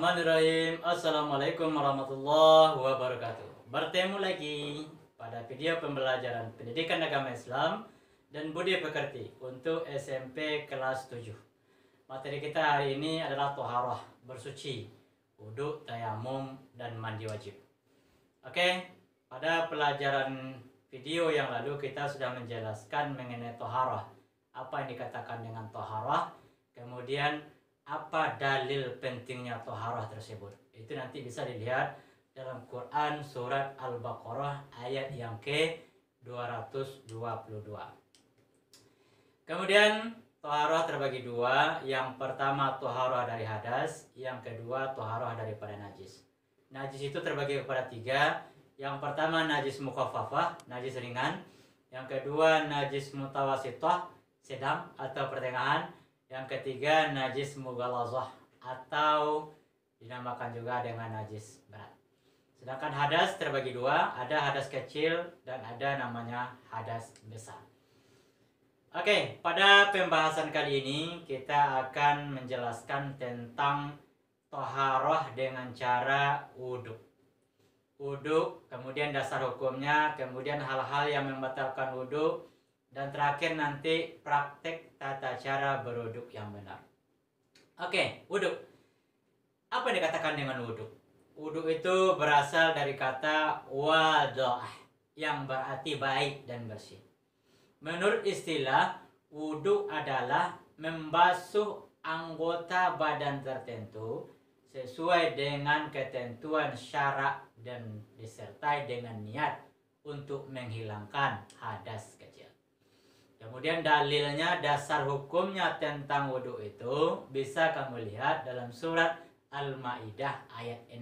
Bismillahirrahmanirrahim. Assalamualaikum warahmatullahi wabarakatuh. Bertemu lagi pada video pembelajaran pendidikan agama Islam dan budi pekerti untuk SMP kelas 7. Materi kita hari ini adalah toharah, bersuci, wudhu, tayamum, dan mandi wajib. Oke, pada pelajaran video yang lalu kita sudah menjelaskan mengenai toharah. Apa yang dikatakan dengan toharah, kemudian apa dalil pentingnya toharah tersebut. Itu nanti bisa dilihat dalam Quran surat Al-Baqarah ayat yang ke-222. Kemudian toharah terbagi dua. Yang pertama toharah dari hadas, yang kedua toharah daripada najis. Najis itu terbagi kepada tiga. Yang pertama najis mukhaffafah, najis ringan. Yang kedua najis mutawasithah, sedang atau pertengahan. Yang ketiga najis mughalazah atau dinamakan juga dengan najis berat. Sedangkan hadas terbagi dua, ada hadas kecil dan ada namanya hadas besar. Oke, pada pembahasan kali ini kita akan menjelaskan tentang toharah dengan cara wudhu. Wudhu, kemudian dasar hukumnya, kemudian hal-hal yang membatalkan wudhu, dan terakhir nanti praktek tata cara berwudhu yang benar. Oke, wudhu. Apa yang dikatakan dengan wudhu? Wudhu itu berasal dari kata wadah, yang berarti baik dan bersih. Menurut istilah, wudhu adalah membasuh anggota badan tertentu sesuai dengan ketentuan syarak dan disertai dengan niat untuk menghilangkan hadas kecil. Kemudian dalilnya, dasar hukumnya tentang wudhu itu bisa kamu lihat dalam surat Al-Maidah ayat 6.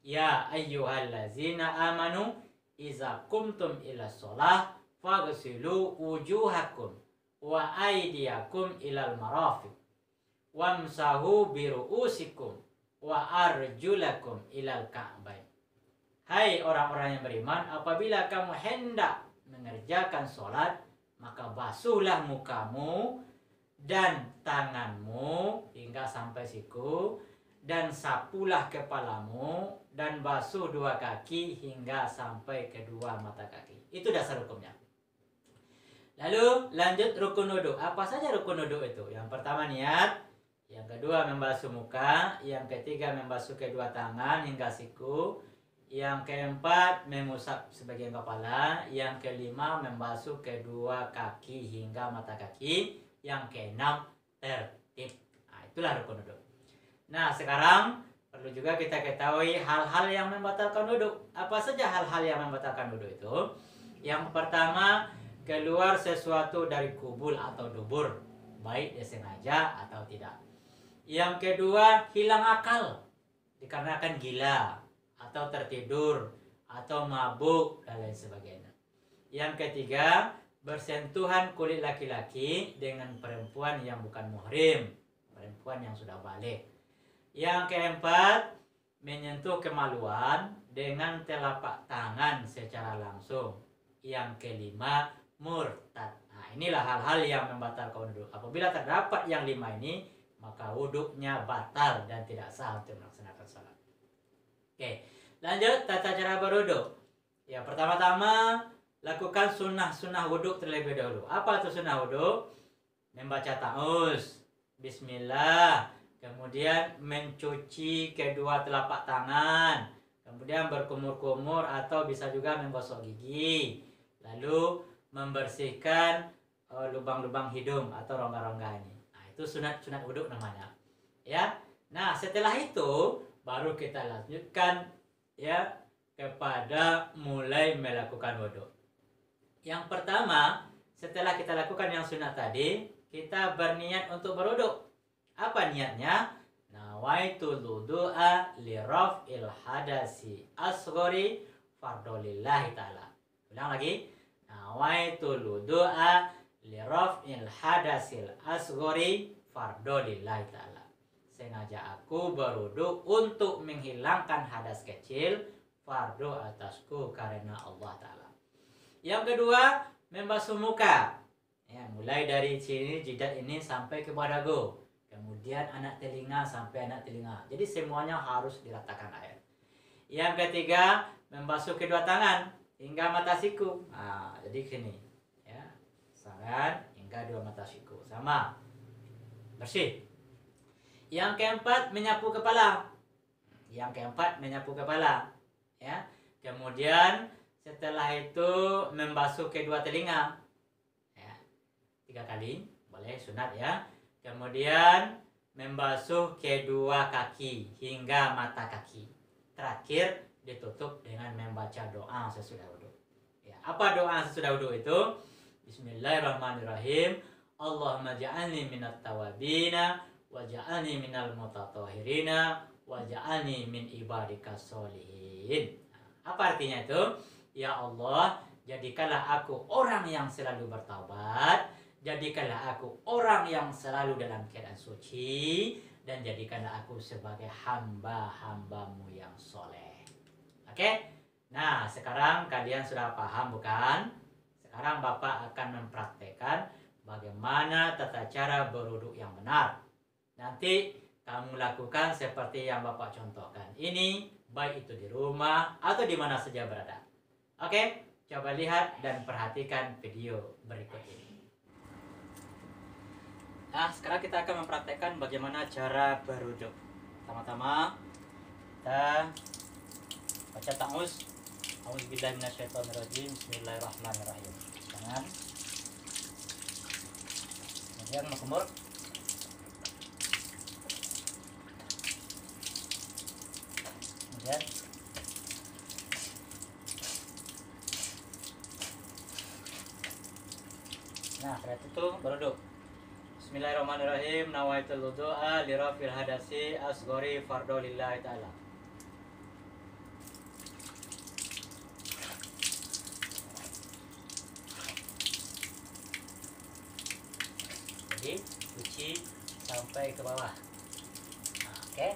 Ya ayyuhallazina amanu iza kumtum ila sholah faghsilu wujuhakum wa aydiyakum ilal marafiq wamsahu biru'usikum wa arjulakum ilal ka'bain. Hai orang-orang yang beriman, apabila kamu hendak mengerjakan sholat, maka basuhlah mukamu dan tanganmu hingga sampai siku, dan sapulah kepalamu, dan basuh dua kaki hingga sampai kedua mata kaki. Itu dasar hukumnya. Lalu lanjut rukun wudhu. Apa saja rukun wudhu itu? Yang pertama niat, yang kedua membasuh muka, yang ketiga membasuh kedua tangan hingga siku, yang keempat mengusap sebagian kepala, yang kelima membasuh kedua kaki hingga mata kaki, yang keenam tertib. Nah, itulah rukun wudhu. Nah, sekarang perlu juga kita ketahui hal-hal yang membatalkan wudhu. Apa saja hal-hal yang membatalkan wudhu itu? Yang pertama, keluar sesuatu dari kubul atau dubur, baik disengaja atau tidak. Yang kedua, hilang akal dikarenakan gila atau tertidur, atau mabuk, dan lain sebagainya. Yang ketiga, bersentuhan kulit laki-laki dengan perempuan yang bukan muhrim, perempuan yang sudah balik. Yang keempat, menyentuh kemaluan dengan telapak tangan secara langsung. Yang kelima, murtad. Nah, inilah hal-hal yang membatalkan wudhu. Apabila terdapat yang lima ini, maka wudhunya batal dan tidak sah untuk melaksanakan salat. Oke. Lanjut tata cara berwudhu. Ya, pertama-tama lakukan sunnah wudhu terlebih dahulu. Apa itu sunnah wudhu? Membaca ta'uz, bismillah, kemudian mencuci kedua telapak tangan, kemudian berkumur-kumur atau bisa juga menggosok gigi, lalu membersihkan lubang-lubang hidung atau rongga-rongga ini. Nah, itu sunat wudhu namanya. Ya. Nah, setelah itu baru kita lanjutkan kepada mulai melakukan wudhu. Yang pertama, setelah kita lakukan yang sunat tadi, kita berniat untuk berwudhu. Apa niatnya? Nawaitul wudu'a li raf'il hadasi asghari fardolillahi ta'ala. Ulang lagi. Nawaitul wudu'a li raf'il hadasil asghari fardolillahi ta'ala. Sengaja aku berwudhu untuk menghilangkan hadas kecil, fardu atasku karena Allah Ta'ala. Yang kedua, membasuh muka. Ya, mulai dari sini jidat ini sampai ke dagu. kemudian anak telinga sampai anak telinga. Jadi semuanya harus diratakan air. Yang ketiga, membasuh kedua tangan hingga mata siku. Nah, jadi gini, ya, tangan hingga dua mata siku, sama, bersih. Yang keempat, menyapu kepala. Yang keempat, menyapu kepala, ya. Kemudian setelah itu membasuh kedua telinga, ya, 3 kali, boleh sunat ya. Kemudian membasuh kedua kaki hingga mata kaki. Terakhir ditutup dengan membaca doa sesudah wudhu. Ya, apa doa sesudah wudhu itu? Bismillahirrahmanirrahim. Allahumma ja'alni minat tawabina wa ja'alni minal mutatahhirina wa ja'alni min ibadika sholihin. Apa artinya itu? Ya Allah, jadikanlah aku orang yang selalu bertaubat, jadikanlah aku orang yang selalu dalam keadaan suci, dan jadikanlah aku sebagai hamba-hambamu yang soleh. Oke? Nah, sekarang kalian sudah paham bukan? Sekarang Bapak akan mempraktekkan bagaimana tata cara berwudu yang benar. Nanti kamu lakukan seperti yang Bapak contohkan ini, baik itu di rumah atau di mana saja berada. Oke, coba lihat dan perhatikan video berikut ini. Nah, sekarang kita akan mempraktekkan bagaimana cara berwudu. Pertama-tama kita baca ta'awuz. A'udzubillahi minasyaitonirrajim. Bismillahirrahmanirrahim. Tangan. Kemudian mengemur. Kemudian nah, setelah itu berwudu. Bismillahirrahmanirrahim. Nawaitul wudu'a li raf'il hadasi asghari fardhu lillahi ta'ala. Jadi cuci sampai ke bawah. Nah, oke.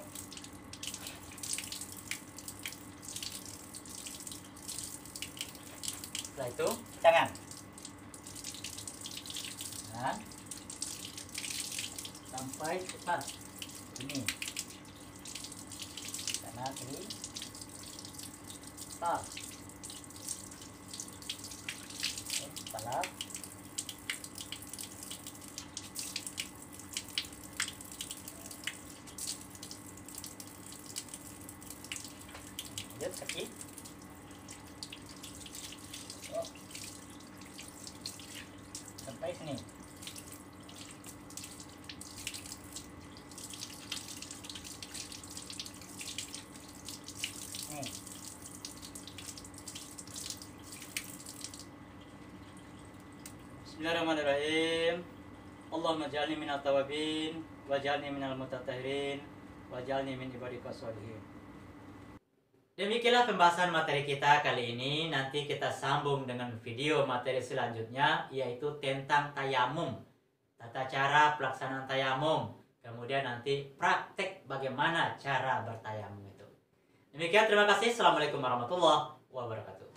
Setelah itu tangan. Tangan sampai cepat ini. Kanan kiri. Start. Kepala. Lanjut kaki. Sampai sini. Nih. Bismillahirrahmanirrahim. Allahumma ja'alni minat tawabin wa ja'alni minal mutatahhirin wa ja'alni min ibadika sholihin. Demikianlah pembahasan materi kita kali ini. Nanti kita sambung dengan video materi selanjutnya, yaitu tentang tayamum, tata cara pelaksanaan tayamum, kemudian nanti praktek bagaimana cara bertayamum itu. Demikian, terima kasih. Assalamualaikum warahmatullahi wabarakatuh.